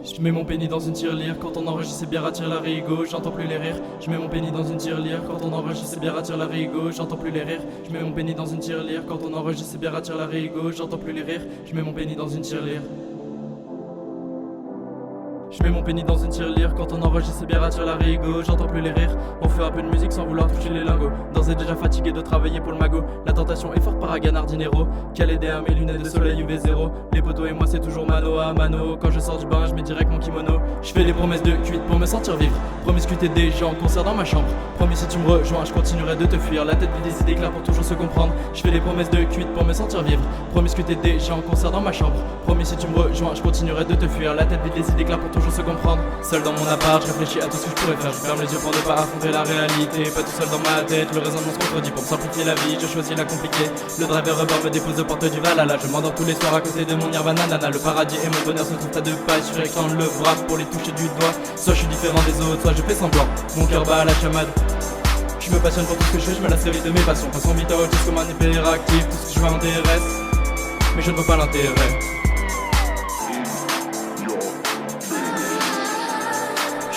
Je mets mon pénis dans une tirelire, quand on enregistre c'est bien rattire la rigo, j'entends plus les rires. Je mets mon pénis dans une tirelire, quand on enregistre c'est bien rattire la rigo, j'entends plus les rires. Je mets mon pénis dans une tirelire, quand on enregistre c'est bien rattire la rigo, j'entends plus les rires. Je mets mon pénis dans une tirelire. Je mets mon pénis dans une tirelire, quand on enregistre c'est bien rattire la rigo, j'entends plus les rires. On fait un peu de musique sans vouloir toucher les lingots. D'ores et déjà fatigué de travailler pour le magot. La tentation est forte par Aganar Dinero. Calé derrière mes lunettes de soleil UV0. Les potos et moi c'est toujours mano à mano. Quand je sors du bain je mets direct mon kimono. Je fais des promesses de cuite pour me sentir vivre. Promiscuité des gens, concert dans ma chambre. Promis si tu me rejoins je continuerai de te fuir. La tête vide des idées claires pour toujours se comprendre. Je fais des promesses de cuite pour me sentir vivre. Promiscuité des gens, concert dans ma chambre. Promis si tu me rejoins je continuerai de te fuir. La tête vide des idées claires pour toujours se comprendre. Seul dans mon appart, je réfléchis à tout ce que je pourrais faire. Je ferme les yeux pour ne pas affronter la réalité. Pas tout seul dans ma tête, le raisonnement se contredit. Pour me simplifier la vie, je choisis la compliquer. Le driver rebord me dépose aux portes du Valhalla. Je m'endors tous les soirs à côté de mon Nirvana nana. Le paradis et mon bonheur se trouvent à deux pas. Je suis tendre le bras pour les toucher du doigt. Soit je suis différent des autres, soit je fais semblant. Mon cœur bat à la chamade. Je me passionne pour tout ce que je fais, je me lasse très vite de mes passions. Passons vite à autre chose comme un hyperactif. Tout ce que je vois m'intéresse, mais je ne vois pas l'intérêt.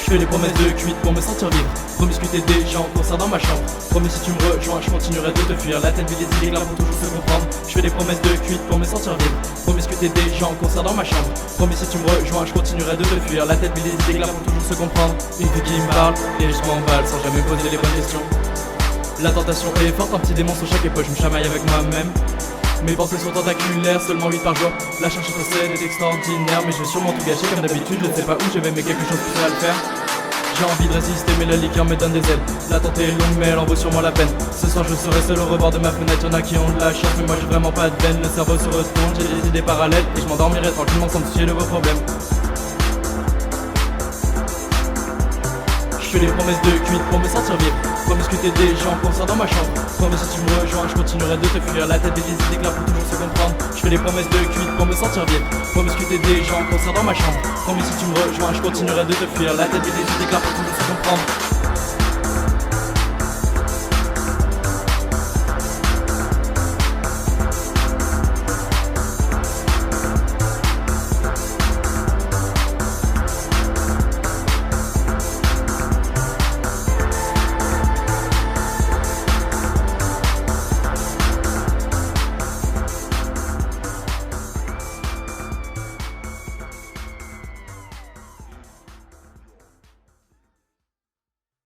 Je fais les promesses de cuite pour me sentir vivre. Promiscuité des gens, concert dans ma chambre. Promis si tu me rejoins, je continuerai de te fuir. La tête vide des idées là pour toujours se comprendre. Je fais des promesses de cuite pour me sentir vivre. Promiscuité des gens, concert dans ma chambre. Promis si tu me rejoins, je continuerai de te fuir. La tête vide des idées là pour toujours se comprendre. Une fille qui me parle et je m'emballe sans jamais poser les bonnes questions. La tentation est forte, un petit démon sur chaque épaule, je me chamaille avec moi-même. Mes pensées sont tentaculaires, seulement 8 par jour. La charge possède est extraordinaire, mais je vais sûrement tout gâcher comme d'habitude. Je ne sais pas où je vais, mais quelque chose pourrait le faire. J'ai envie de résister, mais la liqueur me donne des ailes. L'attente est longue, mais elle en vaut sûrement la peine. Ce soir, je serai seul au rebord de ma fenêtre. Y'en a qui ont de la chance, mais moi j'ai vraiment pas de peine. Le cerveau se retourne, j'ai des idées parallèles. Et je m'endormirai tranquillement sans me soucier de vos problèmes. Je fais des promesses de cuite pour me sentir vivre. Promiscuité des gens, concert dans ma chambre. Promis si tu me rejoins, je continuerai de te fuir. La tête des idées claires pour toujours se comprendre. Je fais des promesses de cuite pour me sentir vivre. Promiscuité des gens, concert dans ma chambre. Promis si tu me rejoins, je continuerai de te fuir. La tête des idées claires pour toujours se comprendre.